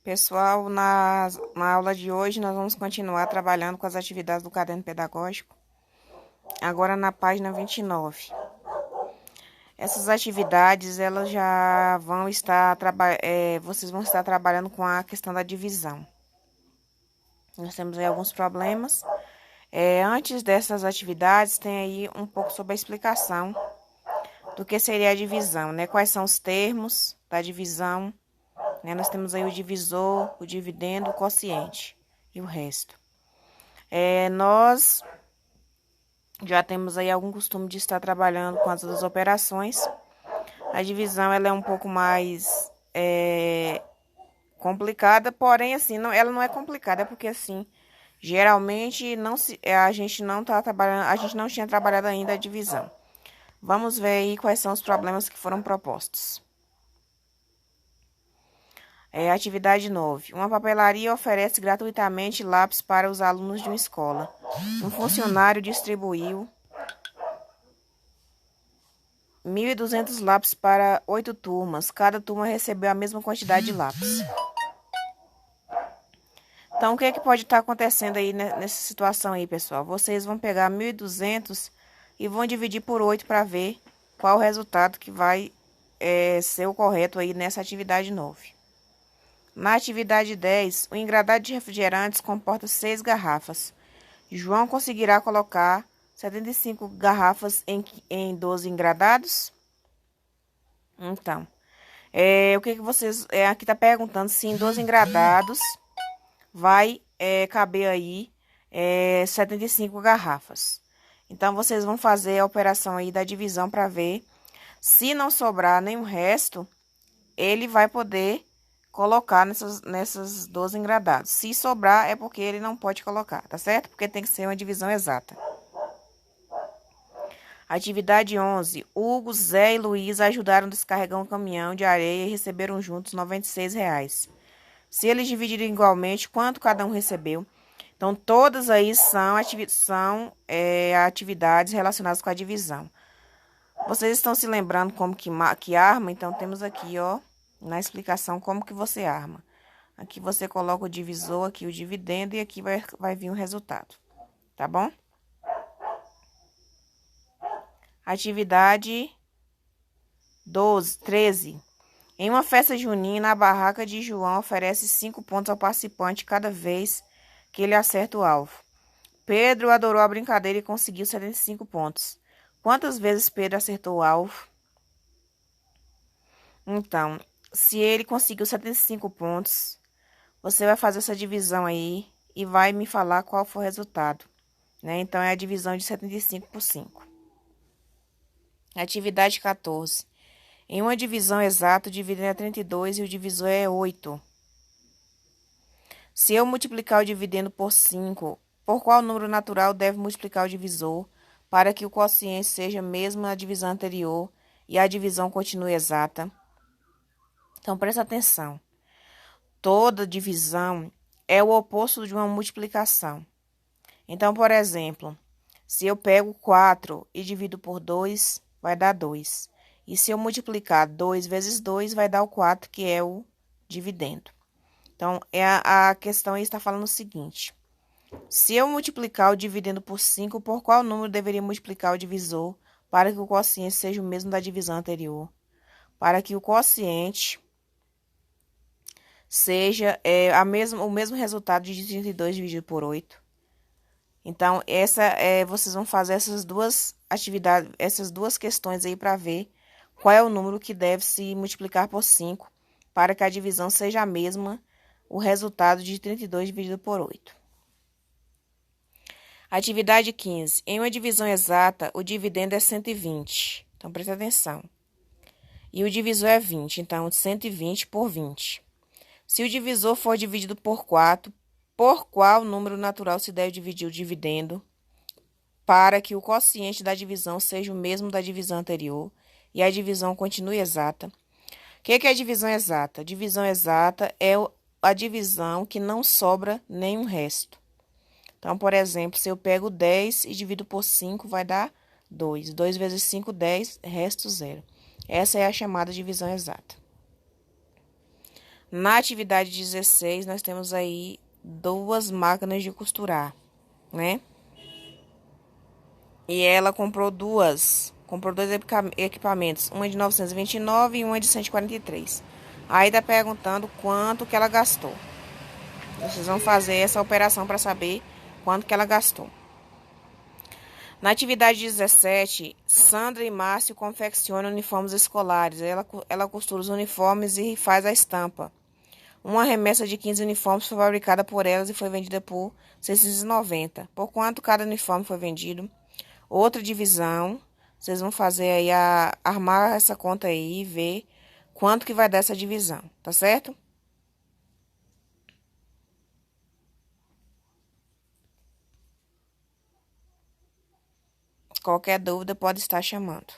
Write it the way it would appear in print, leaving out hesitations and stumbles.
Pessoal, na aula de hoje nós vamos continuar trabalhando com as atividades do caderno pedagógico, agora na página 29. Essas atividades, elas já vão estar, vocês vão estar trabalhando com a questão da divisão. Nós temos aí alguns problemas. Antes dessas atividades, tem aí um pouco sobre a explicação do que seria a divisão, né? Quais são os termos da divisão, né? Nós temos aí o divisor, o dividendo, o quociente e o resto. Nós já temos aí algum costume de estar trabalhando com as duas operações. A divisão ela é um pouco mais complicada, porém assim, ela não é complicada, é porque assim, geralmente a gente não tá trabalhando, a gente não tinha trabalhado ainda a divisão. Vamos ver aí quais são os problemas que foram propostos. Atividade 9. Uma papelaria oferece gratuitamente lápis para os alunos de uma escola. Um funcionário distribuiu 1.200 lápis para 8 turmas. Cada turma recebeu a mesma quantidade de lápis. Então, o que é que pode estar acontecendo aí nessa situação aí, pessoal? Vocês vão pegar 1.200 e vão dividir por 8 para ver qual o resultado que vai ser o correto aí nessa atividade 9. Na atividade 10, o engradado de refrigerantes comporta 6 garrafas. João conseguirá colocar 75 garrafas em 12 engradados? Então, o que vocês... aqui está perguntando se em 12 engradados vai caber aí 75 garrafas. Então, vocês vão fazer a operação aí da divisão para ver. Se não sobrar nenhum resto, ele vai poder colocar nessas 12 engradados. Se sobrar, é porque ele não pode colocar, tá certo? Porque tem que ser uma divisão exata. Atividade 11. Hugo, Zé e Luiz ajudaram a descarregar um caminhão de areia e receberam juntos R$ 96. Se eles dividirem igualmente, quanto cada um recebeu? Então, todas aí são atividades relacionadas com a divisão. Vocês estão se lembrando como que arma? Então, temos aqui, ó, na explicação como que você arma. Aqui você coloca o divisor, aqui o dividendo e aqui vai vir o resultado, tá bom? Atividade 13. Em uma festa junina, a barraca de João oferece 5 pontos ao participante cada vez que ele acerta o alvo. Pedro adorou a brincadeira e conseguiu 75 pontos. Quantas vezes Pedro acertou o alvo? Então, se ele conseguiu 75 pontos, você vai fazer essa divisão aí e vai me falar qual foi o resultado, né? Então, é a divisão de 75 por 5. Atividade 14. Em uma divisão exata, o dividendo é 32 e o divisor é 8. Se eu multiplicar o dividendo por 5, por qual número natural deve multiplicar o divisor para que o quociente seja mesmo na divisão anterior e a divisão continue exata? Então, presta atenção. Toda divisão é o oposto de uma multiplicação. Então, por exemplo, se eu pego 4 e divido por 2, vai dar 2. E se eu multiplicar 2 vezes 2, vai dar o 4, que é o dividendo. Então, a questão aí está falando o seguinte. Se eu multiplicar o dividendo por 5, por qual número deveria multiplicar o divisor para que o quociente seja o mesmo da divisão anterior? Para que o quociente seja o mesmo resultado de 32 dividido por 8. Então, vocês vão fazer essas duas atividades, essas duas questões aí para ver qual é o número que deve se multiplicar por 5 para que a divisão seja a mesma, o resultado de 32 dividido por 8. Atividade 15. Em uma divisão exata, o dividendo é 120. Então, presta atenção. E o divisor é 20. Então, 120 por 20. Se o divisor for dividido por 4, por qual número natural se deve dividir o dividendo para que o quociente da divisão seja o mesmo da divisão anterior e a divisão continue exata? O que é a divisão exata? Divisão exata é a divisão que não sobra nenhum resto. Então, por exemplo, se eu pego 10 e divido por 5, vai dar 2. 2 vezes 5, 10, resto 0. Essa é a chamada divisão exata. Na atividade 16, nós temos aí 2 máquinas de costurar, né? E ela comprou dois equipamentos, uma de 929 e uma de 143. Aí tá perguntando quanto que ela gastou. Vocês vão fazer essa operação para saber quanto que ela gastou. Na atividade 17, Sandra e Márcio confeccionam uniformes escolares. Ela costura os uniformes e faz a estampa. Uma remessa de 15 uniformes foi fabricada por elas e foi vendida por 690. Por quanto cada uniforme foi vendido? Outra divisão. Vocês vão fazer aí armar essa conta aí e ver quanto que vai dar essa divisão, tá certo? Qualquer dúvida pode estar chamando.